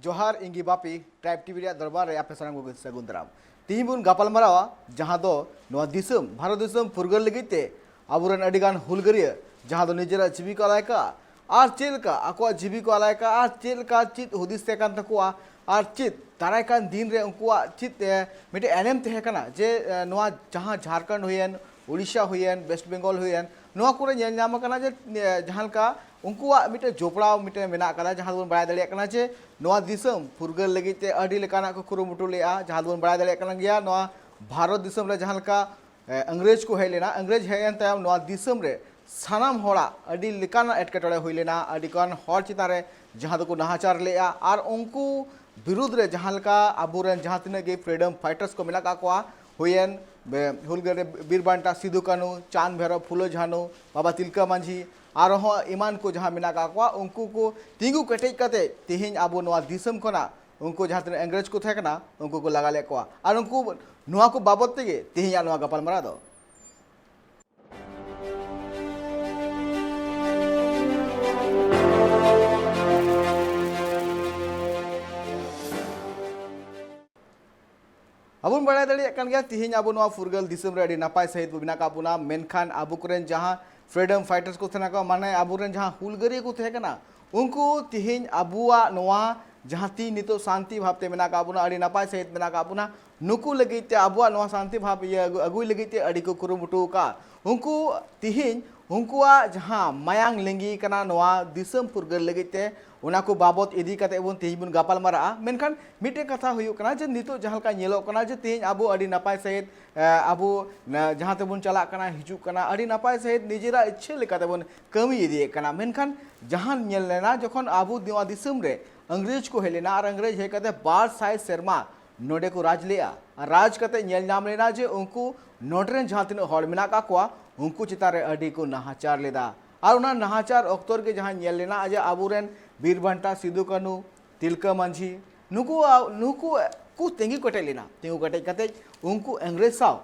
जोहार इंगी Bapi tribe TV दरबार रे आपे सानाम को सगुन दाराम तीन बुन गापाल मारावा जहां दो नवा दिसम भारत दिसम फुरगल लगिते आबुरन अडिगान हुलगरिया जहां दो निजेरा जीविका लायका आर चेलका आको जीविका लायका आर चेलका चित हुदिस तेकान तकुआ आर चित दारायकान दिन रे उनकुआ चित मिटे एनएम तहेकना जे नवा जहां झारखंड हुयन उड़ीसा हुयन वेस्ट बंगाल हुयन नवा कोरे नेल नाम कना जे जहांका उनकुआ मिटे जोपड़ा मिटे मेना कदा जहां बन बाय दलिया कना जे नवा दिसम फुरगल लगिते अडी लेकाना को कुरुमुटु लेआ जहां बन बाय दलिया कना गया नवा भारत दिसम रे जहांका अंग्रेज को हेलेना अंग्रेज हेन तायम नवा दिसम रे सानाम होड़ा अडी लेकाना एटकेटोड़े हुइलेना अडी कान हर चितारे जहां दको नाहाचार लेआ आर उनको विरुद्ध रे जहांका आबुरेन जहां तिना गे फ्रीडम फाइटर्स को मिला का हुयन हुलगरे बीरबांटा सिदु कानू चांद भैरव फुलो झानो बाबा तिलका मांझी आर ईमान को जहां मिला का उनको को तिंगु कटेज कते तेहिं आबो नवा दिसम खना उनको जहां तिना अंग्रेज को थेकना उनको को लगा ले को आर उनको नवा को बाबत तेगे तेहिं नवा गपाल मरा दो अबुन बड़ा दलिया कान गया तिहिं आबो नवा फुरगल दिसम रे अडी नापाय सहित बिना कापुना मेनखान आबु करेन जहां फ्रीडम फाइटर्स को थना का माने आबुरेन जहां हुलगरी को थे कना उनको तिहिं आबुआ नवा जहां ती नितो शांति भावते मेना कापुना अडी नापाय सहित मेना कापुना नुकु लगिते आबुआ नवा शांति भाव ये अगुई लगिते अडी को कुरुमुटु का उनको तिहिं उनकुआ जहां मायांग लेंगी कना नवा दिसम फुरगल लगिते उना को बाबत इदी कते बन तेहिं बन गापाल मारा मेनखान मिटे कथा हुयु कना जे नितो जहां का नेलो कना जे तेहिं आबो अडी नापाय सहित आबो जहां ते बन चला कना हिजु कना अडी नापाय सहित निजेरा इच्छा लेकाते बन कमी इदी कना मेनखान जहां नेल लेना जखन आबो नवा दिसम रे अंग्रेज को हेलेना और अंग्रेज हे कते 1200 सेरमा नोडे को राज लेआ राज कते नेल नाम लेना जे उनको नोडरेन जहां तिन हड़ मिना का कोआ उनको चितारे अडी को नाहाचार लेदा और उना नाहाचार अक्तर के जहां नेल लेना आज आबुरेन बीरबांटा सिदु कानू तिलका मांझी नुकु नुकु को तेंगी कटे लेना तेंगु कटे कते उनको अंग्रेज साव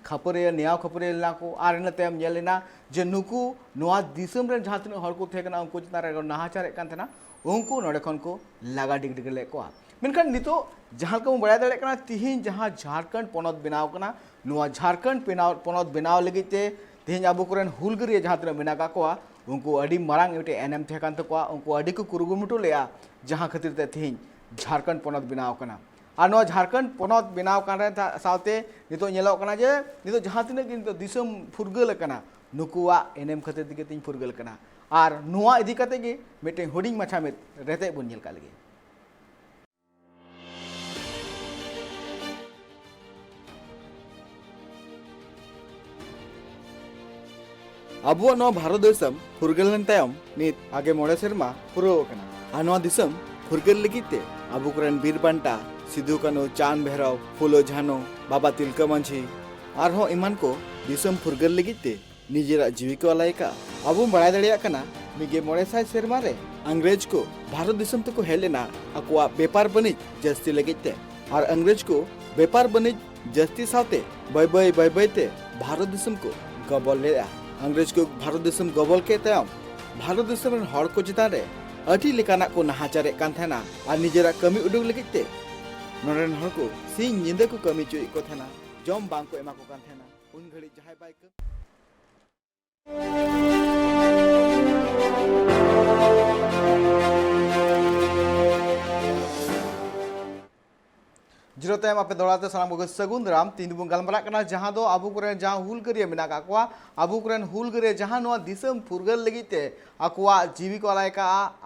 खपरे न्याव खपरे लेना को आर न तेम नेल लेना जे नुकु नवा दिसम रे जहां तिन हड़ को थेकना उनको चितारे नाहाचार कान थना उनको नोडे खन को लागा डिगडिग ले को मेनखान नितो जहां को बड़ा दले कना तिहिं जहां झारखंड पनत बनाव कना नवा झारखंड पनत बनाव लगिते तिहिं आबो करेन हुलगरिया जहां तिना मेना का को उनको अडी मारांग एटे एनएम थेकान तको उनको अडी को कुरुगुमुटु लेया जहां खातिर ते तिहिं झारखंड पनत बनाव कना आर नवा झारखंड पनत बनाव कान सावते नितो नेलो कना जे नितो जहां तिना किंतु दिसम फुरगल कना नुकुआ एनएम खातिर दिके तिहिं फुरगल कना आर नवा इदी कते गे मेटे हुडिंग माछा में रहते बन नेल का लगे अबुआ नवा भारत दिसम फुरगलन तायम नित आगे मोड़े सेरमा पुरो कना आ नवा दिसम फुरगल लगिते आबु करेन बीरबांटा सिदु कानू चांद भैरव फुलो झानो बाबा तिलका मांझी आर हो ईमान को दिसम फुरगल लगिते निजेरा जीविका लायका अबु बड़ा दलिया कना मिगे मोड़े साय सेरमा रे अंग्रेज को भारत दिसम तको हेलेना अकुआ व्यापार बनिज जस्ती लगिते और अंग्रेज को व्यापार बनिज जस्ती साथे बय बय ते भारत दिसम को गबल लेया अंग्रेज को भारत दिसम गबल के तायम भारत दिसम रन हड़ को चितान रे अठी लेकाना को नाहाचारे कान थाना और निजेरा कमी उडुग लगिते नोरेन हड़ को सिंह निंदे को कमी चुई को थाना जम बांग को एमा को कान थाना उन घड़ी जहाय बाय जीरो टाइम आपे दौड़ाते सानाम को सगुन दाराम तीन बुन गलमरा कना जहां दो आबु करेन जहां हुलगरिया मिना का कोआ आबु करेन हुलगरिया जहां नवा दिसम फुरगल लगिते अकुआ जीविका लायका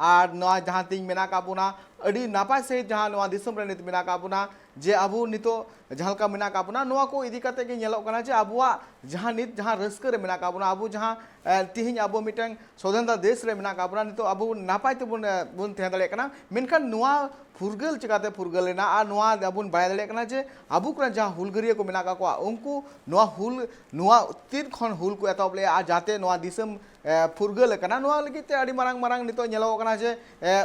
आर नवा जहां तिंग मिना का पुना अडी नापाय सहित जहां नवा दिसम रे नित मिना का पुना जे आबु नितो जहां का मिना का पुना नवा को इदी कते के नेलो कना जे आबुआ जहां नित जहां रस्क रे मिना का पुना आबु जहां तिहिं आबु मिटंग स्वतंत्र देश रे मिना का पुना नितो आबु नापाय ते बुन थे दले कना मेनखान नवा फुरगल चिकाते फुरगल लेना आ नवा आबुन बाय दले कना जे आबु करेन जहां हुलगरिया को मिना का को उनको नवा तीर खन हुल को एतब ले आ जाते नवा दिसम फुरगल कना नवा लगिते अडी मारांग मारांग नितो नेलो कना जे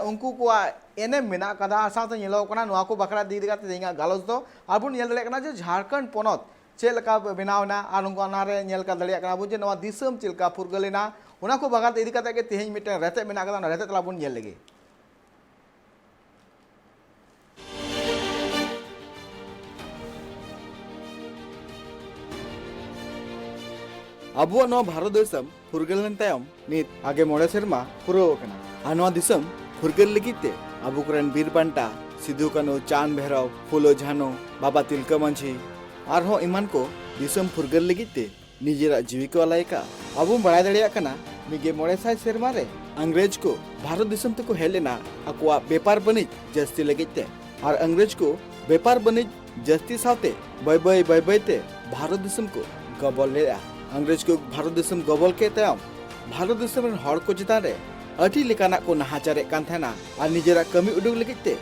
उनको को एने मेना कदा साथे नेलो कना नवा को बकरा दी दिगाते देंगा गालोस दो आबुन नेल दले कना जे झारखंड पनत चेलका बनावना आर उनको अनारे नेल का दलिया कना बुन जे नवा दिसम चेलका फुरगलेना उना को बगाते इदी कते के तेहिं मिटे रहते मेना कदा रहते तला बुन नेल लगे abuwa no bharot disam furgal len tayom nit age mole serma puro kana anwa disam furgal legite abu koren bir banta Sindhu कानू चांद भैरव फुलो झानो बाबा तिलका मांझी आरहो इमान को दिसम फुरगल लगिते निजेरा जीवी को अलायका अब बड़ा दड़िया कना मिगे मोड़े साय सेरमा रे अंग्रेज को भारत दिसम तक हेलेना अकुआ व्यापार बनिज जस्ती लगिते और अंग्रेज को व्यापार बनिज जस्ती साथे बय बय ते भारत दिसम को गबल ले अंग्रेज को भारत दिसम गबल के तयम भारत दिसम रन हड़ को चितान रे अठी लेकाना को नहाचारे कान थेना और निजेरा कमी उडुग लगिते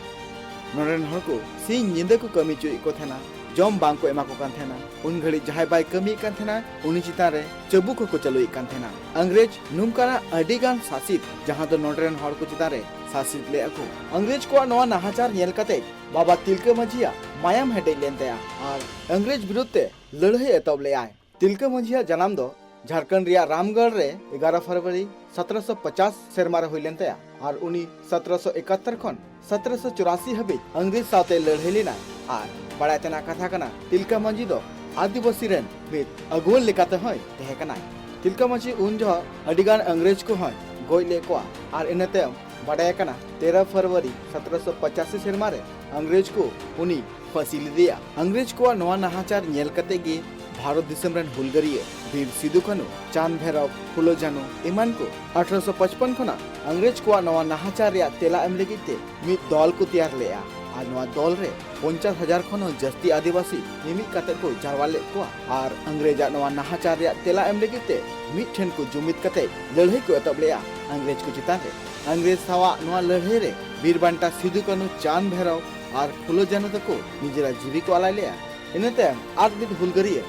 नोरेन हर को सिंह निंदा को कमी चुई को थेना जम बांग को एमा को कान थेना उन घड़ी जहाय बाय कमी कान थेना उनी चितान रे चबुक को चलुई कान थेना अंग्रेज नुमकाना अडिगान शासित जहां तो नोरेन हर को चितान रे शासित ले अको अंग्रेज को नवा नहाचार नेल कते बाबा तिलका मांझिया मायाम हेटे लेनतेया और अंग्रेज विरुद्ध ते लड़ाई एतब ले आए तिलका मांझिया जन्म दो झारखंड रिया रामगढ़ रे 11 फरवरी 1750 सेरमा रे हुइलेन तया और उनी 1771 खन 1784 हबी अंग्रेज साथे लड़ाई लेना और बड़ा तना कथा कना तिलका मांझी दो आदिवासी रेन मित अगुवन लेकाते होय तहे कना तिलका मांझी उन जो अडिगान अंग्रेज को होय गोय ले को और इनते बड़ा कना 13 फरवरी 1785 सेरमा रे अंग्रेज को उनी फांसी दिया अंग्रेज को नवा नहाचार नेल कते गे भारत दिसम रन हुलगरिये वीर सिधु कानू चांद भैरव फुलो झानो इमान को 1855 खना अंग्रेज को नवा नहाचार रिया तेला एम लगिते मिद दल को तैयार लेया और नवा दल रे 50,000 खन जस्ती आदिवासी निमी कते को जारवाले को और अंग्रेजा नवा नहाचार रिया तेला एम लगिते मिद ठेन को जुमित कते लड़ाई को एतब लेया अंग्रेज को चितान रे अंग्रेज सावा नवा लड़ाई रे वीर बांटा सिधु कानू चांद भैरव और फुलो झानो तको निजेरा जीवी को अलाय लेया इनते आठ बिद हुलगरिये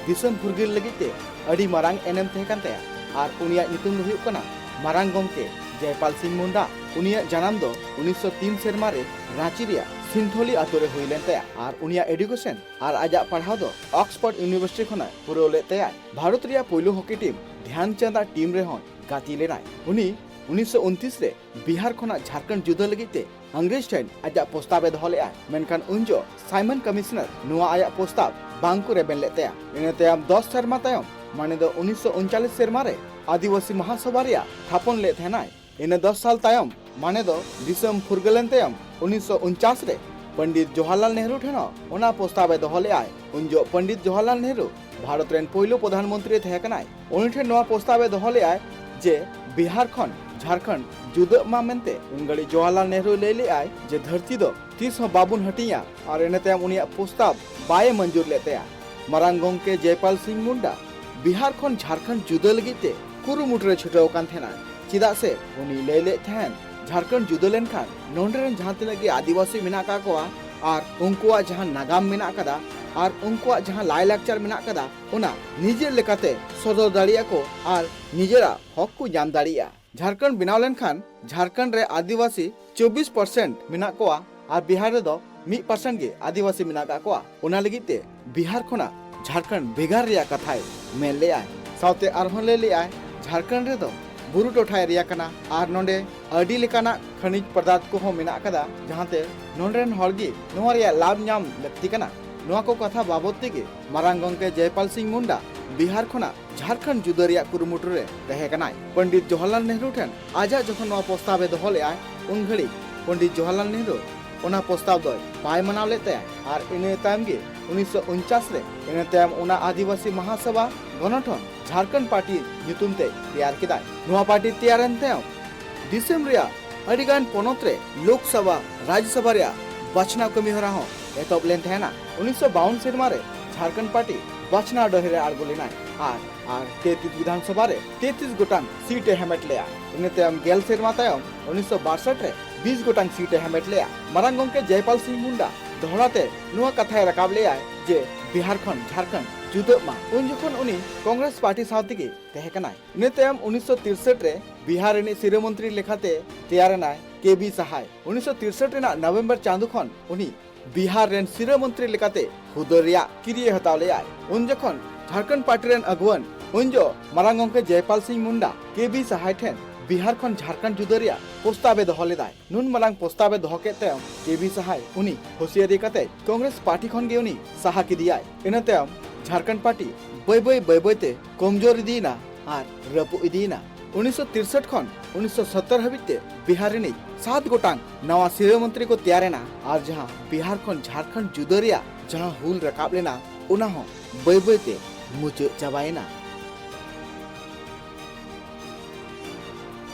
दिसम फुरगिल लगिते अड़ी मारांग एनएम तहकन तया और उनिया नितुम हुयुग कना मारांग गोमके जयपाल सिंह मुंडा उनिया जन्म दो 1903 सेरमा रे रांची रिया सिंथोली आतोरे हुइलेन तया और उनिया एडुकेशन और आजा पढ़ाव दो ऑक्सफोर्ड यूनिवर्सिटी खना पुरो ले तया भारत रिया पहिलो हॉकी टीम ध्यानचंद टीम रे हों गाती लेनाय उनी 1929 रे बिहार खना झारखंड जुद्ध लगिते अंग्रेज ठेन आजा प्रस्ताव दहले मेनखान उनजो साइमन कमिश्नर नुआ आया प्रस्ताव बांको रेबेन लेतेया इने तयम 10 सेरमा तयम माने दो 1939 सेरमा रे आदिवासी महासभा रिया थापन ले थेनाय इने 10 साल तयम माने दो दिसम फुरगलन तयम 1949 रे पंडित जवाहरलाल नेहरू ठेनो ओना प्रस्ताव दहले आय उनजो पंडित जवाहरलाल नेहरू भारत रेन पहिलो प्रधानमंत्री थे कनाय उनि ठेन नवा प्रस्ताव दहले आय जे बिहार खन झारखंड जुदा मा मेनते उनगड़ी जवाहरलाल नेहरू ले ले आय जे धरती दो 30 बाबुन हटिया और इनते उनिया प्रस्ताव बाय मंजूर लेतेया मारांग गोमके जयपाल सिंह मुंडा बिहार खन झारखंड जुदा लगिते कुरुमुटरे छुटाव कान थेना चिदा से उनी ले ले थेन झारखंड जुदा लेन खान नोंडरेन जहां तिनगे आदिवासी मेना का कोआ और उनकुआ जहां नागाम मेना कदा और उनकुआ जहां लाय लाक्चर मेना कदा उना निजे लेकाते सदर दाड़िया को और निजेरा हक को जाम दाड़िया झारखंड बिनाव लेन खान झारखंड रे आदिवासी 24% मेना कोआ और बिहार रे दो 1% गे आदिवासी मेना का कोआ उना लगिते बिहार खना झारखंड बेगार रिया कथाय मेन ले आय साउते आरहों ले आय झारखंड रे दो बुरु टोठाय रिया कना और नोंडे अडी लेकाना खनिज पदार्थ को हो मेना कदा जहांते नोंडरेन हॉर्गी नोवा रिया लाभ नाम लक्ति कना नोवा को कथा बाबत तेगे मारांग गोमके जयपाल सिंह मुंडा बिहार खना झारखंड जुदा रिया कुरुमुटु रे तहे कनाय पंडित जवाहरलाल नेहरू ठेन आजा जखन नोवा प्रस्ताव दहले आय उन घड़ी पंडित जवाहरलाल नेहरू ओना प्रस्ताव दो बाय मनाव लेते और इने तायम गे 1949 रे इने तायम ओना आदिवासी महासभा गणठन झारखंड पार्टी नितुम ते तैयार किदाय नोवा पार्टी तैयारन तायम दिसम रिया अडिगान पोनोत रे लोकसभा राज्यसभा रिया बाचना कमी हरा हो एतब लेन थेना 1952 सेरमा रे झारखंड पार्टी बाचना डहरे आरगोलिनाय और 33 विधानसभा रे 33 गोटांग सीट हेमेट लेया इने तायम गेल सेरमा तायम 1962 रे 20 गोटांग सीट हेमेट लेया मारांग गोमके जयपाल सिंह मुंडा दोहराते नुआ कथाय रकाब लेया जे बिहार खन झारखंड जुदा मा उन जखन उनी कांग्रेस पार्टी साथी तहे कनाय इने तायम 1963 रे बिहार रे सिरे मंत्री लेखाते तैयारनाय केबी सहाय 1963 रेना नवंबर चांदो खन उनी बिहार रेन सिरे मंत्री लेखाते हुदरिया किरिये हताव लेया उन जखन झारखंड पार्टी रेन अगुवन उनजो मारांग गोमके जयपाल सिंह मुंडा केबी सहाय ठेन बिहार खन झारखंड जुदारिया प्रस्ताव दहलेदाय नुन मालांग प्रस्ताव दहके तयम केबी सहाय उनी होशियारी कते कांग्रेस पार्टी खन गे उनी साहा किदियाय इना तयम झारखंड पार्टी ᱵᱟᱹᱭ ᱵᱟᱹᱭᱛᱮ ᱠᱚᱢᱡᱳᱨ ᱤᱫᱤᱭᱮᱱᱟ ᱟᱨ ᱨᱟᱹᱯᱩᱫ ᱤᱫᱤᱭᱮᱱᱟ 1963 ᱠᱷᱚᱱ 1970 ᱦᱟᱹᱵᱤᱡ ᱛᱮ ᱵᱤᱦᱟᱨ ᱨᱤᱱᱤᱡ 7 ᱜᱚᱴᱟᱝ ᱱᱟᱣᱟ ᱥᱤᱨᱟᱹ ᱢᱚᱱᱛᱨᱤ ᱠᱚ ᱛᱮᱭᱟᱨᱮᱱᱟ ᱟᱨ ᱡᱟᱦᱟᱸ ᱵᱤᱦᱟᱨ ᱠᱷᱚᱱ ᱡᱷᱟᱲᱠᱷᱚᱸᱰ ᱡᱩᱫᱟᱹ ᱨᱮᱭᱟᱜ ᱡᱟᱦᱟᱸ ᱦᱩᱞ ᱨᱟᱠᱟᱵ ᱞᱮᱱᱟ ᱚᱱᱟ ᱦᱚᱸ ᱵᱟᱹᱭ ᱵᱟᱹᱭᱛᱮ ᱢᱩᱪᱟᱹᱫ ᱪᱟᱵᱟᱭᱮᱱᱟ।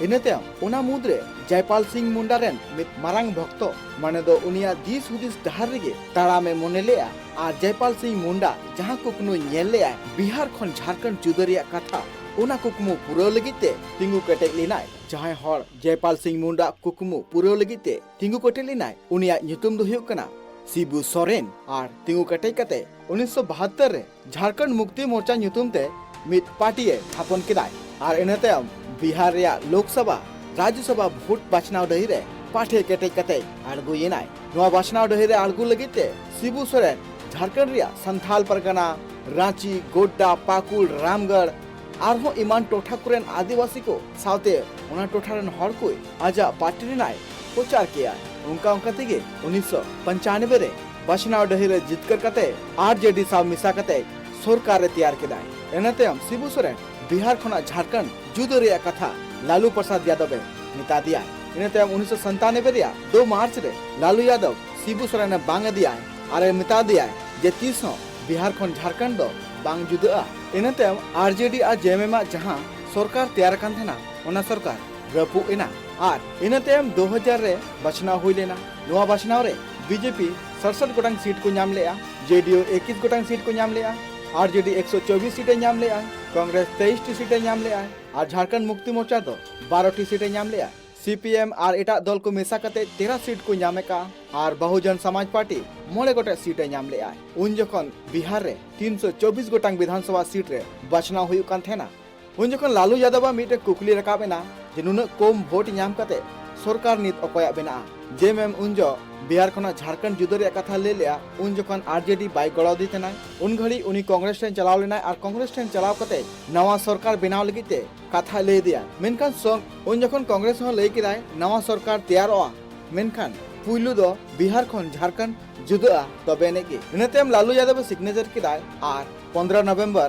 ᱤᱱᱟᱹ ᱛᱟᱭᱚᱢ ᱚᱱᱟ ᱢᱩᱫᱽᱨᱮ जयपाल सिंह मुंडा रेन मित मारांग भक्त माने दो उनिया दिस हुदिस डहार रेगे ताड़ामे मोने लेया और जयपाल सिंह मुंडा जहां कुकमु नेल लेया बिहार खन झारखंड जुदरिया कथा उना कुकमु पुरो लगिते तिंगु कटे लिनाय जहां हर जयपाल सिंह मुंडा कुकमु पुरो लगिते तिंगु कटे लिनाय उनिया ᱧᱩᱛᱩᱢ दो हुयुग कना शिबू सोरेन और तिंगु कटे कते 1972 रे झारखंड मुक्ति मोर्चा ᱧᱩᱛᱩᱢ ते मित पार्टीए स्थापन किदाय और इना तायम बिहार रेया लोकसभा राज्यसभा भोट बाछनाव डही रे पाठे केटे कते आड़गु येनाय नवा बाछनाव डही रे आड़गु लगिते शिबू सोरेन झारखंड रिया संथाल परगना रांची गोड्डा पाकुड़ रामगढ़ आरहो इमान टोठा कुरेन आदिवासी को सावते ओना टोठा रेन हर कोई आजा पार्टी रिनाय प्रचार किया उनका तेगे 1995 रे बाछनाव डही रे जितकर कते आरजेडी साव मिसा कते सरकार रे तैयार केदाय एना तायम शिबू सोरेन बिहार खना झारखंड जुदो रे कथा लालू प्रसाद यादव मिता दिया इन तयम 1997 रिया 2 मार्च रे लालू यादव शिबू सोरेन ने बांग दिया और मिता दिया जे तीस बिहार खन झारखंड दो बांग जुदा इन तयम आरजेडी और जेएमएम जहां सरकार तैयार कान थेना ओना सरकार रपु इना और इन तयम 2000 रे बाछनाव हुई लेना नवा बाछनाव रे बीजेपी 67 गोटांग सीट को नाम लेया जेडीयू 21 गोटांग सीट को नाम लेया आरजेडी 124 सीटें नाम लेया कांग्रेस 23 सीटें नाम लेया और झारखंड मुक्ति मोर्चा दो 12 सीटें नाम लेया सीपीएम और एटा दल को मेसा कते 13 सीट को नामे का और बहुजन समाज पार्टी 9 गोटे सीटें नाम लेया उन जखन बिहार रे 324 गोटांग विधानसभा सीट रे बाछनाव हुयुग कान थेना उन जखन लालू यादव मिटे कुकली रकाबेना जे नुना कम भोट नाम कते सरकार नित अकया बेना जेएमएम उनजो बिहार खना झारखंड जुदो रे कथा ले लिया उन जखन आरजेडी बाई गड़ाव दी थेना उन घड़ी उनी कांग्रेस ठेन चलाव लेना और कांग्रेस ठेन चलाव कते नवा सरकार बनाव लगिते कथा ले दिया मेनखान संग उन जखन कांग्रेस हो लई किदाय नवा सरकार तैयारोआ मेनखान पुइलु दो बिहार खन झारखंड जुदा तबे नेगे इनतेम लालू यादव सिग्नेचर किदाय और 15 नवंबर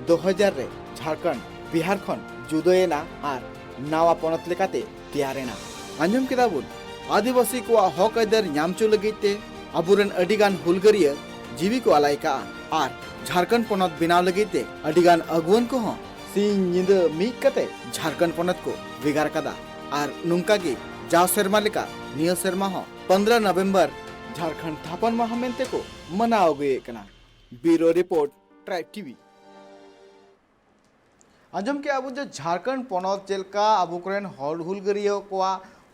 2000 रे झारखंड बिहार खन जुदोएना और नवा पनत लेकाते तैयारेना अंजम किदाबुन आदिवासी को हक अदर नामचो लगिते अबुरन अडिगान हुलगरिया जीवी को अलायका और झारखंड पनत बनाव लगिते अडिगान अगुवन को हो सिंह निंद मीक कते झारखंड पनत को विगार कदा और नुंका की जाव शर्मा लेका निय शर्मा हो 15 नवंबर झारखंड थापन माह मेनते को मनाव गए कना bureau report tribe TV Anjum के अब झारखंड पनत चेलका अबु कोरेन हुलगरिया को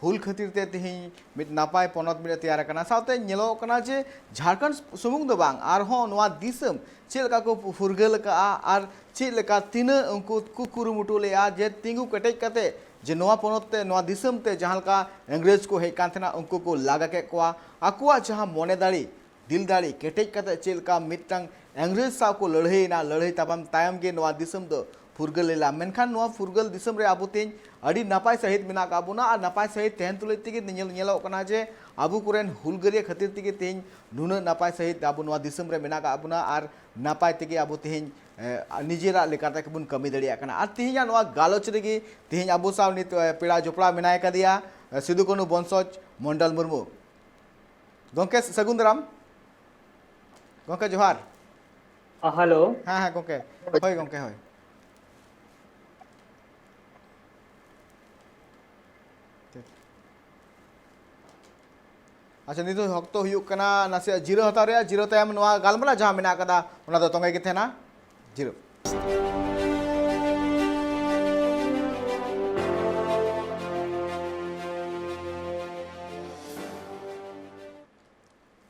हुल खातिर ते तिहिं मित नापाय पनत मिले तैयार करना साथे नेलो कना जे झारखंड सुमुंग दो बांग आरहों नवा दिसम चेलका को फुरगल का आर चेलका तीन उनको कुकुरुमुटु लेया जे तिंगु कटेज कते जे नवा पनत ते नवा दिसम ते जहां का अंग्रेज को हे कांथना उनको को लागा के कोआ आकुआ जहां मोने दाड़ी दिल दाड़ी कटेज कते चेलका मिटंग अंग्रेज साव को लड़ाई ताबाम तायम के नवा दिसम दो फुरगल लेला मेनखान नवा फुरगल दिसम रे आबु तेज अड़ी नापाय सहित मेना काबुना और नापाय सहित तहन तुले तिगे नेलो कना जे आबु कोरेन हुलगरिया खातिर तिगे तेज नुना नापाय सहित आबु नवा दिसम रे मेना काबुना और नापाय तिगे आबु तेज निजेरा लेकाते कबुन कमी दड़िया कना और तेज नवा गालोच रेगे तेज आबु साव नित पेड़ा जोपड़ा मेनाय कदिया सिदु कानू बंसज मंडल मुर्मू गोंके सगुंदराम गोंके जोहार हेलो हाँ हाँ गोंके होय गोंके होय अच्छा नितो हक्तो हुयुग कना नासे जीरो हताव रे जीरो तायम नवा गालमरा जहां मेना कदा ओना दो तोंगे के थेना जीरो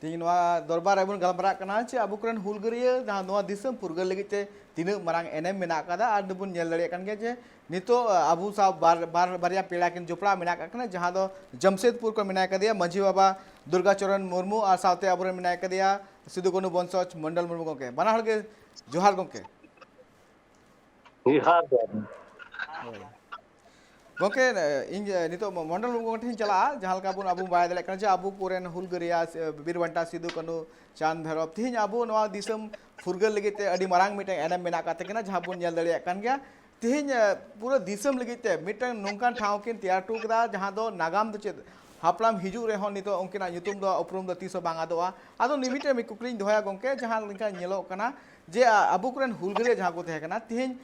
तीन नवा दरबार एबुन गालमरा कना चे आबु कोरेन हुलगरिया जहां नवा दिसम फुरगल लगिते तीन मरांग एनएम मेना कदा आर दुबुन नेल दड़े कन गे जे नितो आबु सा बारिया पेड़ा किन जोपड़ा मेना कना जहां दो जमशेदपुर को मेना कदिया मंझी बाबा दुर्गाचरण मुर्मू और साथे आबुरे मेना कदिया सिदु कानू बंसज मंडल मुर्मू गोके बना हल के जोहार गोके बिहार गोके इन नितो मंडल गोठिन चला जहां का बुन अबु बाय दले कन अबु कोरेन हुलगरिया बीरबंटा सिदु कनु चांद भैरव तिहिन अबु नवा दिसम फुरगल लगिते अडी मरांग मिटे एनम मेना काते कना जहां बुन नेल दले कन गया तिहिन पूरा दिसम लगिते मिटन नोंकान ठाव किन तैयार टू कदा जहां दो नागाम दो चेद हापलाम हिजू रेहो नितो उनकिना ᱧᱩᱛᱩᱢ दो उपरुम दो तीसो बांग आदोआ आदो निमिटे मी कुकलिन दोया गोंके जहां लिंका नेलो कना जे अबु कोरेन हुलगरिया जहां को तहे कना तिहिन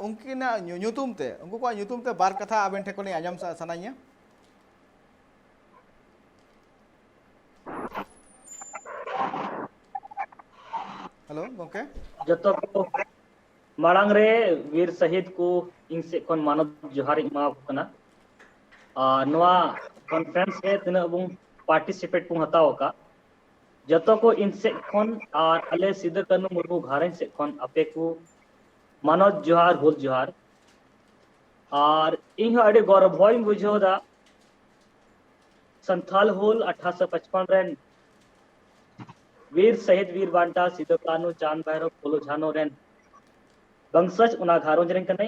उनकिना ᱧᱩᱛᱩᱢ ते उनको को ᱧᱩᱛᱩᱢ ते बार कथा आबेन ठे कोनी आजम सनाइया हेलो गोंके जतो को मांग रे वीर शहीद को इन से कोन मानव जोहार इमा कना नवा कॉन्फ्रेंस रे तना बुं पार्टिसिपेट पु हताओ का जतो को इन से कोन और अले सिद्ध कनु मुर्मू घारन से कोन अपे को मानव जोहार हुल जोहार और इन अडे गौरव होय बुझो दा संथाल हुल 1855 रेन वीर शहीद वीर बांटा सिदो कानू चांद भैरव फुलो झानो रेन बंसज उना घारो जरें कने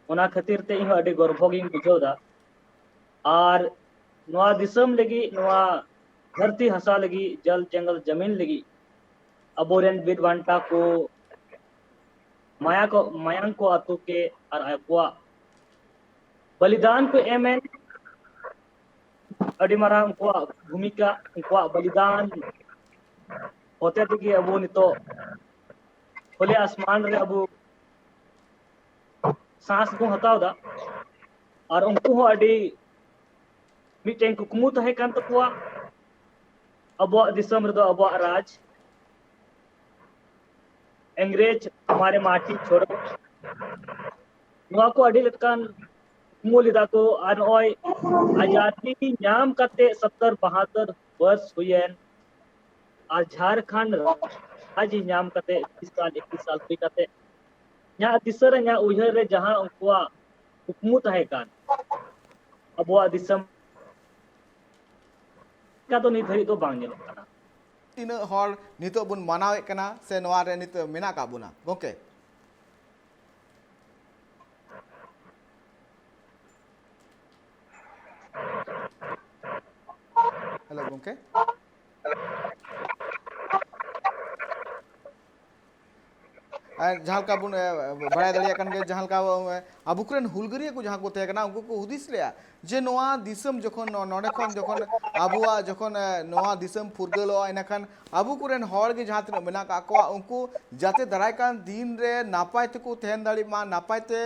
उना खातिर ते इन अडे गौरव गिन बुझो दा और नवा दिसम लगी नवा धरती हसा लगी जल जंगल जमीन लगी अबोरेन वीर बांटा को मायांग को आतु के और अकुआ बलिदान को एमएन अडी मारा उनका भूमिका उनका बलिदान होते थे कि अबो नितो खुले आसमान रे अबो सांस को हताव दा और उनको हो अडी मिटें कुकमु तहे कान तकुआ अबो दिसम रे दो अबो राज अंग्रेज हमारे माटी छोड़ नवा को अडी लटकान मूलिदा को अनओय आजादी नाम कते 70-72 वर्ष हुएन आज झारखंड आज नाम कते 20 साल 21 साल हुई कते या दिसर या उहर रे जहां उनका हुकूमत है कान अबो दिसम का तो नहीं धरी तो बांग नेलो कना तीना हर नितो बुन मानावे कना से नवा रे नितो मेना का बुना गोके हेलो गोके जहां का बुन बड़ा दलिया कन के जहां का अबु कोरेन हुलगरिया को जहां को तहे कना उनको को हुदिस लिया जे नवा दिसम जखन नोडे खन जखन अबुआ जखन नवा दिसम फुरगलो इनखान अबु कोरेन हर के जहां तिना मेना का को उनको जाते दराय कान दिन रे नापाय ते को तहन दाड़ी मा नापाय ते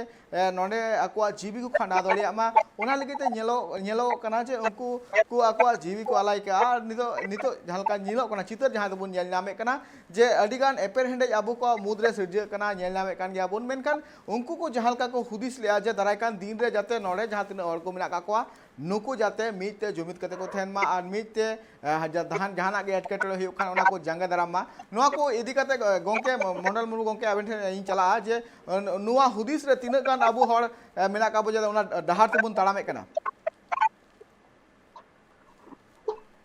नोडे अकुआ जीवी को खाना दाड़ी मा ओना लगे ते नेलो कना जे उनको को अकुआ जीवी को अलाय का नितो नितो जहां का नेलो कना चितर जहां बुन नेल नामे कना जे अडिगान एपेर हेंडे अबु को मुद्रे सिरजे कना नेल नामे कान गया बुन मेनखान उनको को जहां का को हुदिस लिया जे दराय कान दिन रे जाते नोडे जहां तिना और को मेना का नुकु जाते मीते जुमित कते को थेन मा और मीते दहान जहाना के एटकेटो हुयो खान ओना को जंगा दराम मा नुआ को इदी कते गोंके मंडल मुरु गोंके आबेन ठेन इन चला जे नुआ हुदिस रे तिना गान अबु हर मेना का बजे ओना डहार तबुन ताड़ामे कना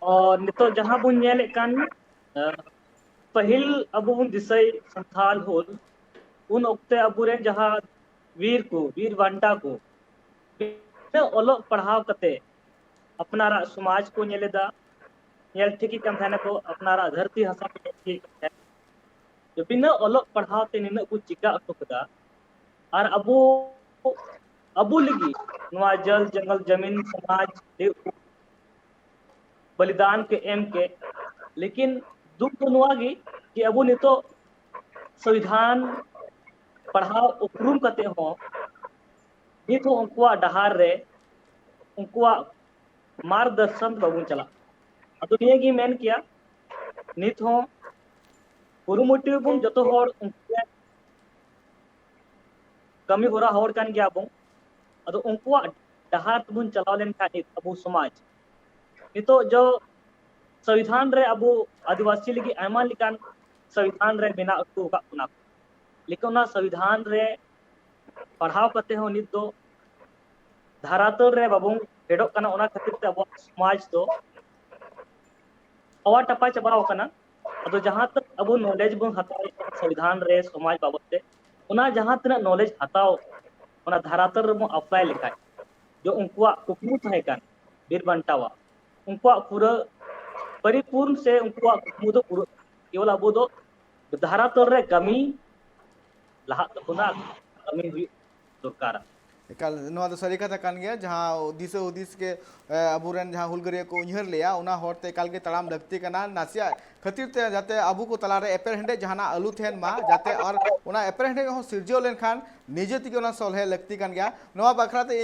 और नितो जहां बुन नेले कान पहिल अबु बुन दिसई संथाल होल उन ओक्ते अबु रे जहां वीर बांटा को ओलो पढ़ाव कते अपनारा समाज को नेलेदा नेल ठिकी कम थाने को अपनारा धरती हसा को ठीक है जो बिना ओलो पढ़ाव ते निन को चिका अटुकदा और अबु लगी नवा जल जंगल जमीन समाज बलिदान के एम के लेकिन दुख तो नुआगी कि अबु ने तो संविधान पढ़ाव उपरूम कते हो नित हो उनका डहार रे उनका मार्गदर्शन बाबून चला अतो निये की मेन किया नित हो कुरुमुटी बुन जतो होर उनके कमी होरा होर कान गया बुन अतो उनका डहार बुन चला लेन का नित अबु समाज नितो जो संविधान रे अबु आदिवासी लगी आयमा लिकान संविधान रे बिना अटू का पुना लेकिन ना संविधान रे पढ़ाव करते हो नित दो धारातल रे बाबू हेडो कना ओना खातिर ते अब समाज तो अवा टपा चबाव कना अदो जहां तक अब नॉलेज बन हताव संविधान रे समाज बाबत ते ओना जहां तना नॉलेज हताव ओना धारातल रे अप्लाई लिखाय जो उनकुआ कुकमु तहेkan बीर बांटावा उनकुआ पूरा परिपूर्ण से उनकुआ कुकमु दो पूरा केवल अबो दो धरातल रे कमी लाहा तबना कमी हुई दरकार एकाल नोआ दो सरी कथा कान गया जहाँ दिस हुदिस के अबुरन जहाँ हुलगरिया को उन्हर लिया उना होरते एकाल के तड़ाम लगती कना नासिया खतिर ते जाते अबु को तलारे एपर हेंडे जहाना अलू थेन मा जाते और उना एपर हेंडे हो सिरजो लेन खान निजे तिके उना सोलहे लगती कान गया नोआ बखरा ते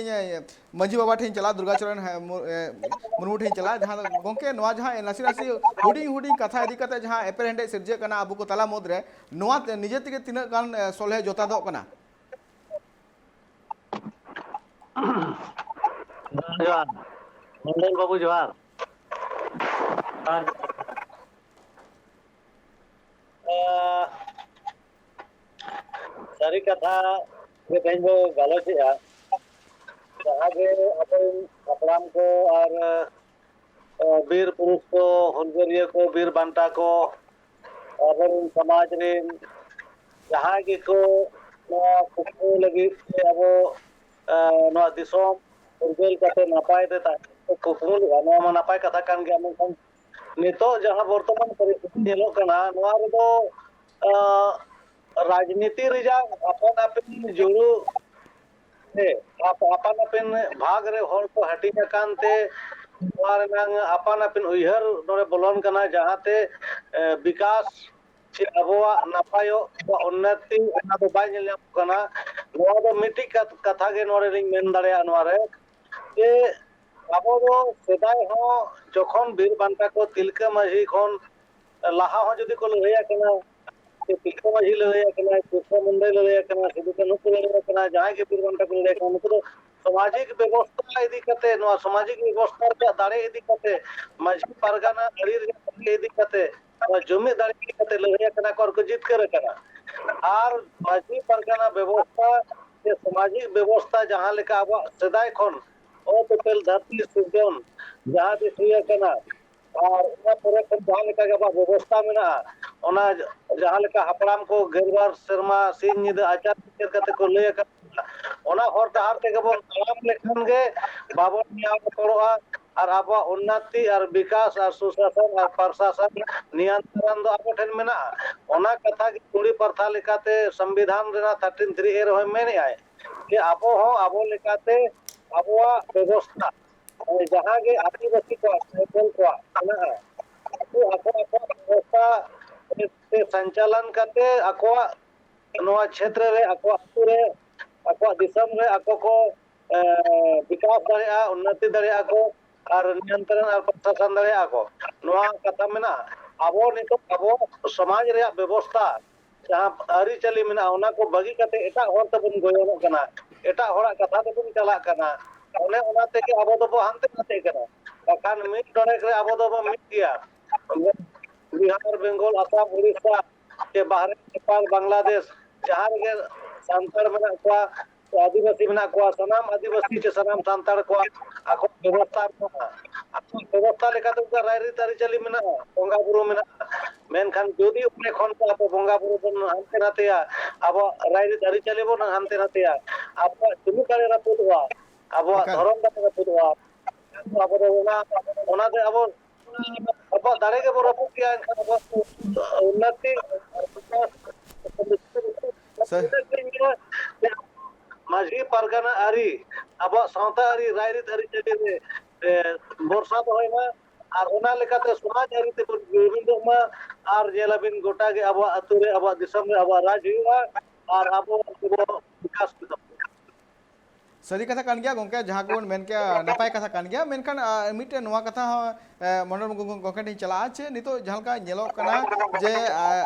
मंजी बाबा ठेन चला दुर्गाचरण मुर्मू ठेन चला जहाँ गोंके नोआ जहाँ नासी नासी हुडिंग हुडिंग कथा इदी कते जहाँ एपर हेंडे सिरजे कना अबु को तला मोदरे नोआ निजे तिके तिना गान सोलहे जोता दो कना जोहार मंडल बाबू जोहार सारी कथा गे तेज बो गालोचेगा जहाँ गे अपन हपड़ाम को और वीर पुरुष को हुलगरिया को वीर बांटा को अपन समाज रे जहाँ गे को कुकमु लगी अब दिसोम उर्गेल कते नापाय दे कुकमु मा नापाय कथा कान गया मेनखान नितो जहाँ वर्तमान परिस्थिति नेलो कना नोआ रे दो राजनीति रिजा अपन अपन जुड़ू है अपन अपन भाग रे होर को हटी कानते नोआ रे नांग अपन अपन उइहर नोरे बोलन कना जहाँ ते विकास से अबवा नापायो उन्नति ना तो बाय नेल कना नोआ दो मिटी कथा गे नोरे रिंग मेन दाड़े नोआ रे जे अबो दो सेदाय हो जखन बीर बांटा को तिलका माझी खन लाहा हो जदि को लहया कना तिलका माझी लहया कना कृष्ण मुंडे लहया कना सिद्धू कनु को लहया कना जहां के बीर बांटा को लहया कना तो सामाजिक व्यवस्था इदी कते नोआ सामाजिक व्यवस्था रे दाड़े इदी कते माझी परगना अड़ी रे इदी कते जमी दाड़े इदी कते लहया कना कर को जीत करे कना और माझी परगना व्यवस्था के सामाजिक व्यवस्था जहां लेका अब सेदाय खन ओ पेल धरती सुजन जहां दिसुया कना और उना परे खन जहां लेका गबा व्यवस्था मेना ओना जहां लेका हपड़ाम को गेरबार शर्मा सिन निद आचार विचार कते को लय कना ओना हर डहार ते गबो तलाम लेखन गे बाबन निया पड़ोआ और अब उन्नति और विकास और सुशासन और प्रशासन नियंत्रण दो अब ठन मेना ओना कथा की पूरी प्रथा लेकाते संविधान रेना 13 ए रह में नहीं आए कि अबो हो अबो लेकाते अबवा व्यवस्था जहाँ के आदिवासी को ट्राइबल को ना तो अको व्यवस्था से संचालन करते अको नोआ क्षेत्र रे अको अतु रे अको दिसम रे अको को विकास दरिया उन्नति दरिया को और नियंत्रण और प्रशासन दरिया को नोआ कथा मेना अबो नितो अबो समाज रे व्यवस्था जहाँ आरी चली मेना ओना को बगी कते एटा होर तबन गोयनो कना एटा होरा कथा तबन चला कना ओने ओना ते के अबो दो हानते नाते कना अखान मिट डरे के अबो दो मिट गया बिहार बंगाल असम उड़ीसा के बाहर नेपाल बांग्लादेश जहां के सांतार में को आदिवासी में को सनाम आदिवासी के सनाम सांतार को आको व्यवस्था व्यवस्था लेका तो रायरी तारी चली में बोंगा बुरु में मेनखान जदि अपने खन को आप बोंगा बुरु बन हानते नातेया अब रायरी तारी चले बो न हानते नातेया आप तुमु करे रपुदवा अब धरम का रपुदवा अब ओना दे अब दारे के बरपु किया उन्नति माझी परगना आरी अब सावता आरी रायरी आरी चले बरसा तो होयना और ओना लेकाते समाज आरी ते गोविंद मा और जेलाबिन गोटा के अब अतु रे अब दिसम रे अब राज हुआ और अब विकास सरी कथा कान गया गोंके जहाँ को मेन के नपाय कथा कान गया मेनखान मिटे नोआ कथा मंडल गोंके टी चला आछे नितो जहाँ का नेलो कना जे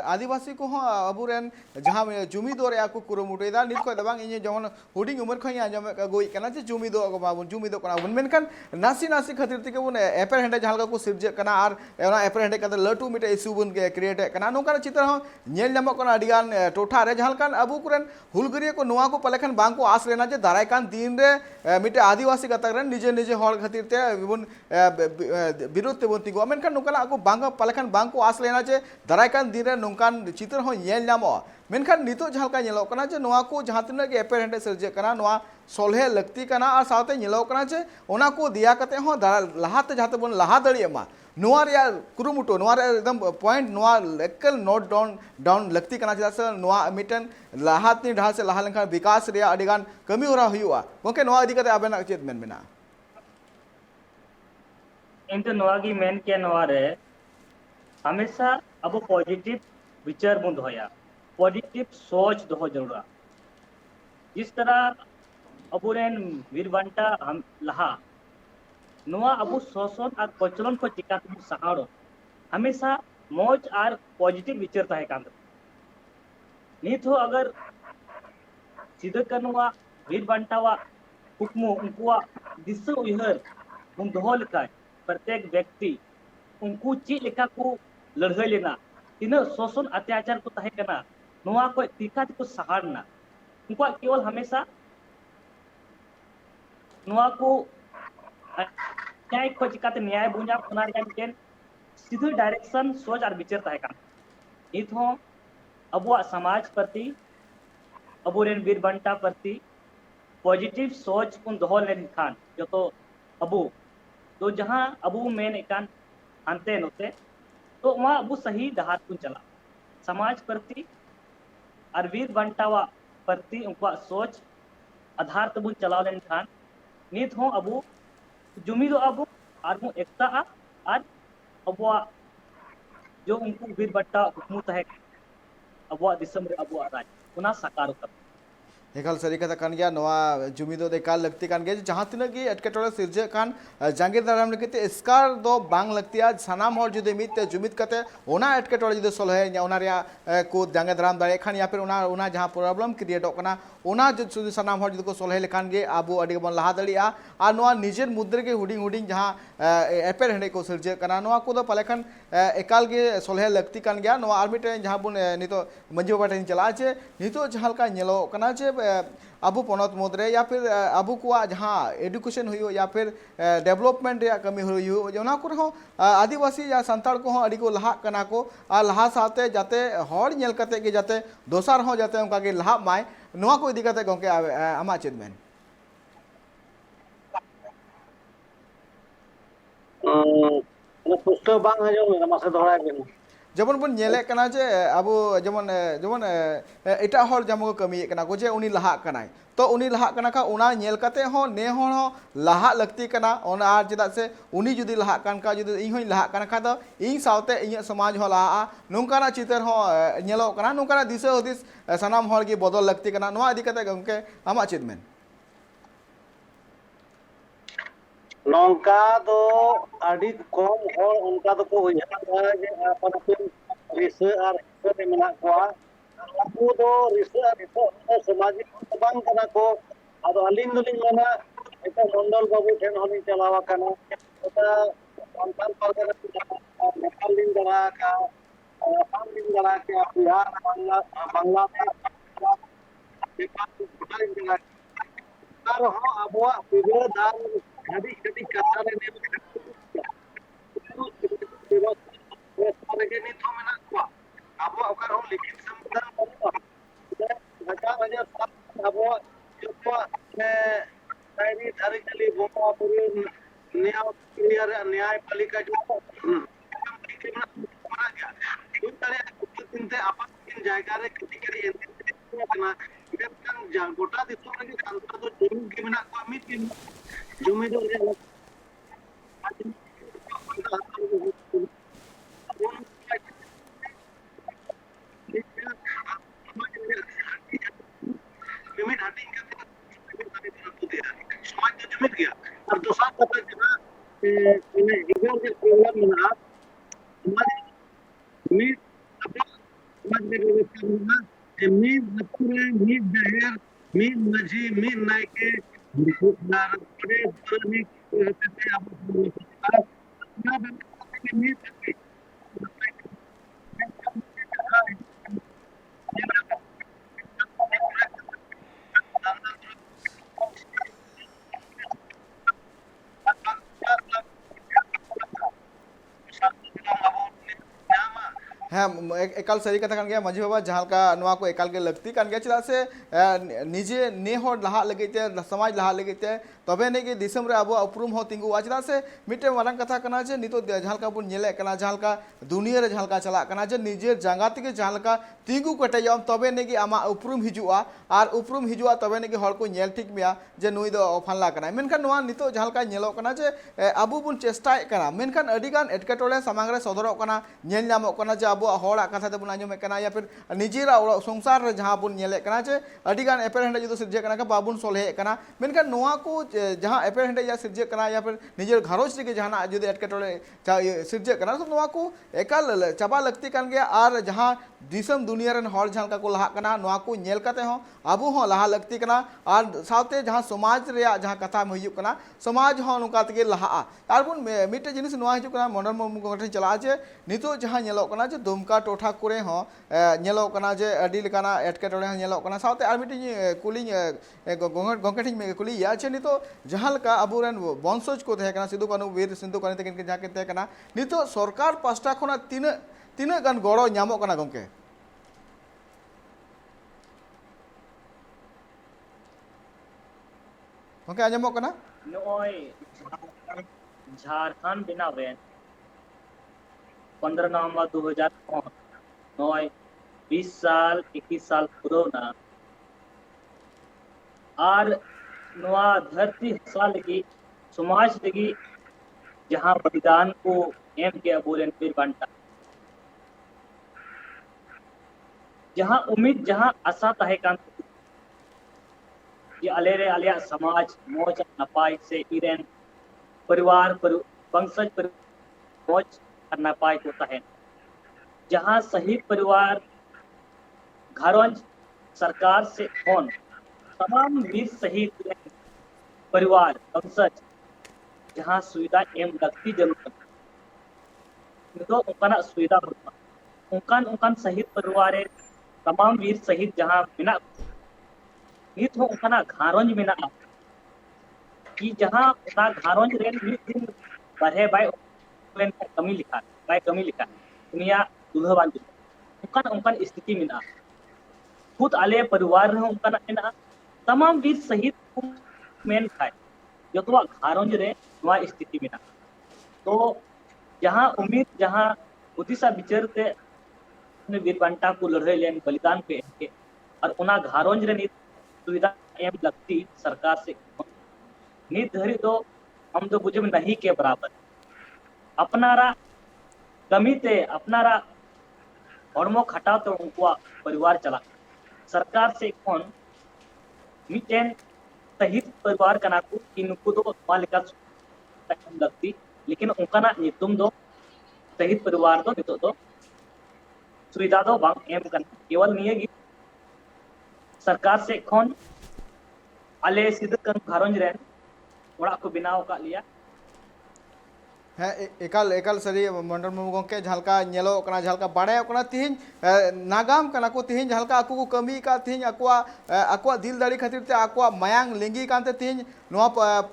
आदिवासी को अबुरेन जहाँ जुमिदो रे आकु कुरुमुटेदा नित को दबांग इन जमन हुडिंग उमर खई आजम गोई कना जे जुमिदो बाबुन जुमिदो कना बन मेनखान नासी नासी खातिर तिके बुन एपर हेंडे जहाँ का को सिरजे कना और ओना एपर हेंडे कते लटू मिटे इशू बुन के क्रिएट कना नोका चित्र हो नेल नामो कना अडिगान टोठा रे जहाँ कान अबु कुरेन हुलगरिया को नोआ को पलेखन बांग को आस लेना जे दाराय कान दिन दिन रे मिटे आदिवासी गातक रन निजे निजे हॉल खातिर ते बन विरोध ते बन तिगो मेनखान नोकाना को बांग पालेखान बांग को आस लेना चे दारायकान दिन रे नोंकान चित्र हो येल नामो मेनखान नितो जहां का नेलो कना जे नोआ को जहां तिना के एपेर हेंडे सर्जे कना नोआ सोलहे लगती कना और साथे नेलो कना जे ओना को दिया कते हो लाहाते जहां बन लाहा दड़ियमा नोआ रे कुरुमुटो नोआ रे एकदम पॉइंट नोआ एकल नोट डाउन लगती कना चदा से नोआ मिटन लाहातनी ढाल से लाहा लेखा विकास रे अडिगान कमी होरा हुआ गोके नोआ इदी कते आबेना चेत मेन मेना इनते नोआ की मेन के नोआ रे हमेशा अब पॉजिटिव विचार बन दोया पॉजिटिव सोच दो जरूरा जिस तरह अबुरेन वीरबांटा हम लहा नोआ अबु शोषण और प्रचलन को चिका सहाड़ो हमेशा मौज और पॉजिटिव विचार तहे कान नित हो अगर सिद्ध कनुआ वीरबांटावा कुकमु उनकुआ दिशा उयहर उन दोहो लेका प्रत्येक व्यक्ति उनको ची लेका को लड़ाई लेना तीन शोषण अत्याचार को तहे कना नोआ को तीखा को सहाड़ना उनको केवल हमेशा नोआ को न्याय को चिकाते न्याय बुंजा पुनार के सीधे डायरेक्शन सोच और विचार तहे कान नित हो अबुआ समाज प्रति अबुरेन वीरबांटा प्रति पॉजिटिव सोच उन दोहो लेन खान जो तो अबु तो जहां अबु मेन एकान अंते नोते तो वहाँ अबु सही डहार कुन चला समाज प्रति और वीरबांटावा प्रति उनका सोच आधार तबुन चलाव लेन खान नित हो अबु जुमीदो अबु और एकता और अबुआ जो उनको वीरबांटा हुकूम तहे अबुआ दिसम रे अबुआ राज उना साकार कर एकाल सरी कथा कान गया नोआ जुमिदो एकाल लगती कान गया जहां तिना की एटकेटोले सिरजे कान जांगे दाराम लेकिते इसकार दो बांग लगतिया सनाम हर जुदे मित जुमित कते ओना एटकेटोले जुदे सोलहे ओना रिया को जांगे दाराम दारे खान या फिर ओना जहां प्रॉब्लम क्रिएट कना ओना जुदे सनाम हर जुदे को सोलहे लेखान गे आबो अडी बन लहा दलिया आ नोआ निजेर मुद्रे के हुडिंग हुडिंग जहां एपेर हेंडे को सिरजे कना नोआ को दो पलेखान एकाल गे सोलहे लगती कान गया नोआ आर्मिटे जहां बुन नितो मंजू बाटे चला छे नितो जहां का नेलो कना छे अबु पनत मुद्रे या फिर अबु को जहाँ एडुकेशन हुई या फिर डेवलपमेंट या कमी हुई ओना को रहो आदिवासी या संताल को अड़ी को लहा कना को और लहा साथे जाते हर नेल कते के जाते दोसर हो जाते उनका के लहा माय नोआ को इदी कते गंके आमा चेत मेन पुस्तक बांग हजो मासे दोहरा के जेमन बन नेले कना जे अब जेमन जेमन एटा हर जमो कमी कना को जे उनी लहा कनाय तो उनी लहा कना का उना नेल कते हो ने हो लहा लगती कना ओना आर जेदा से उनी जुदी लहा कान का जुदी इन होई लहा कना का तो इन सावते इन समाज हो लहा नोंकाना चितर हो नेलो कना नोंकाना दिशा हदिस सनाम हर की बदल लगती कना नोआ इदी कते गंके आमा चित मेन नौका दो अड़ी कम हर उनका तो को होया जे अपन अपन रिसे और रिसे मेना को अबु दो रिसे और रिसे सामाजिक बांग कना को आदो अलिंग दुलिंग मेना एटा मंडल बाबू ठेन होनी चलावा कना एटा संतान परगना नेपालिंग दरा का आसामिंग दरा के बिहार बांग्लादेश नेपाल भूटान दरा तार हो अबुआ विरोधार कभी कभी कथा ने व्यवस्था लगे नहीं तो मेना को अब अगर हम लिखित संविधान बनो हजार साल अब जो को ने डायरी धारी चली बोमा पूरे न्याय पालिका जो मारा गया इन तरह चिंते आपन जायगा रे कटिकरी एना मेन जान गोटा दिसो लगे संता तो जुम के मेना को अमित के जुमिदो रे लिमिट हटिंग के समाज जो जुमित गया और दूसरा कथा जना इन्हें इधर के प्रॉब्लम ना समाज में अपना समाज में व्यवस्था ना मी पूरे मी दहेर मी मजी मी नायके दार परे परे ते आप ना मी एकाल सारी कथा कान गया माजी बाबा जहाँ का नवा को एकाल के लगती कान गया चला से निजे ने हर लहा लगते समाज लहा लगते तबे ने कि दिसम रे अब उपरूम हो तिंगु चला से मिटे मारंग कथा कना जे नितो जहाँ का बुन नेले कना जहाँ का दुनिया रे जहाँ का चला कना जे निजे जांगा ते जहाँ का तिंगु कटेयम तबे ने कि आमा उपरूम हिजुआ और उपरूम हिजुआ तबे ने कि हर को नेल ठीक मेया जे नुई दो फानला कना मेनखान नवा नितो जहाँ का नेलो कना जे अबु बुन चेष्टाय कना मेनखान अडिगान एटकेटोले सामांग रे सदरक कना नेल नामक कना जे अब हड़ा कथा ते बुन आंजमे कना या फिर निजेरा संसार रे जहाँ बुन नेले कना जे अडिगान एपेर हेंडे जुदो सिरजे कना का बाबुन सोलहे कना मेनखान नवा को जहाँ एपेर हेंडे या सिरजे कना या फिर निजेर घरोज रे जहाँ जुदो एटकेटोले सिरजे कना तो नवा को एकाल चाबा लगती कान गया और जहाँ दिसम दुनिया रन हर जहाँ का को लहा कना नवा को नेल कते हो अबु हो लहा लगती कना और साथे जहाँ समाज रे जहाँ कथा में हिजुक कना समाज हो नुका तगे लहा तार बुन मिटे जिनिस नवा हिजुक कना मॉडर्न मुर्मू गठन चला जे नितो जहाँ नेलो कना जे दुमका टोठा करे हो नेलो कना जे अडी लेकाना एटकेटोले हो नेलो कना साथे आर मिटे कुली गोंगठिन में कुली या छे नितो जहाँ लका अबुरन वंशज को थे कना सिधु कानु वीर सिंधु कानु तकिन के जाके थे कना नितो सरकार पास्टा खना तीन गान गड़ो नामो कना गंके गंके आंजमो कना नोय झारखंड बनावेन 15 नवंबर 2005 नोय 20 साल 21 साल पुरोना और नोआ धरती हसा लगी समाज लगी जहाँ बलिदान को एम के अबूरेन फिर बनता जहाँ उम्मीद जहाँ आशा तहे कान ये अलेरे अलिया समाज मौज नपाय से इरेन परिवार पर वंशज पर मौज नपाय को तहे जहाँ शहीद परिवार घरों सरकार से फोन तमाम वीर शहीद परिवार वंशज जहाँ सुविधा एम लगती जरूर तो उनका सुविधा होता उनकान शहीद परिवार तमाम वीर शहीद जहाँ बिना नित हो उनका घारोंज मेना कि जहाँ उना घारोंज रेन मित दिन बढ़े बाय कमी लिखा दुनिया दुल्हा बांध उनकान स्थिति मेना खुद आले परिवार रहे उनका मेना तमाम वीर शहीद को मेन खाए जो तो घारोंज रे नवा स्थिति मेना तो जहाँ उम्मीद जहाँ उदिशा विचरते वीर बांटा को लड़े लेन बलिदान पे के और उना घारोंज रे सुविधा एम लगती सरकार से नित धरी तो हम तो बुझे नहीं के बराबर अपनारा कमीते अपनारा हड़मो खटा तो उनको परिवार चला सरकार से कौन मिटेन शहीद परिवार कना को इनको तो मालिका लगती लेकिन उनका ना नितुम दो शहीद परिवार दो नितो तो सुविधा दो बांग एम करना केवल नहीं है सरकार से कौन अले सिद्ध कर घरोंज रेन ओड़ा को बिनाव का लिया है एकाल सरी मंडल मुर्मू गंके झलका नेलो कना झलका बाड़े कना तिहिन नागाम कना को तिहिन झलका आकु को कमी का तिहिन अक्वा दिल दाड़ी खातिर ते अक्वा मायांग लेंगी कांते तिहिन नोआ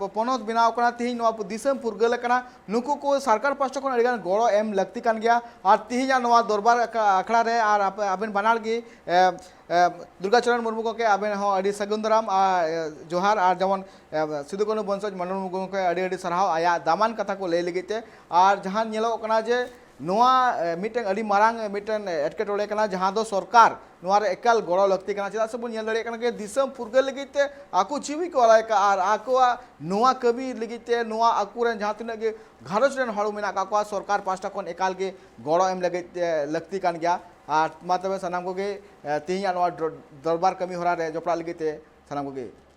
पनोत बिनाव कना तिहिन नोआ दिसम फुरगल कना नुकु को सरकार पास्टा कोन अडिगान गड़ो एम लगती कान गया और तिहिन नोआ दरबार अखड़ा रे और आबेन बनाल गी दुर्गाचरण मुर्मू गंके आबेन हो अडी सगुंदराम जोहार और जेमन सिधु कानु वंशज मंडल मुर्मू गंके अडी सराव आया दामान कथा को ले लगी और जहाँ नेलो कना जे नोआ मिटन अडी मारांग मिटन एटकेटोले कना जहाँ दो सरकार नोआ रे एकाल गड़ो लगती कना चेदा से बन नेल दड़े कना के दिसम फुरगल लगीते आकु जीवी को अलाय का और आकुआ नोआ कवि लगीते नोआ आकुरन जहाँ तिना के घरज रेन हड़ू मेना काकुआ सरकार पास्टा कोन एकाल के गड़ो एम लगती कान गया और मा तबे सनाम को के तिहिया नोआ दरबार कमी होरा रे जोपड़ा लगीते सनाम को के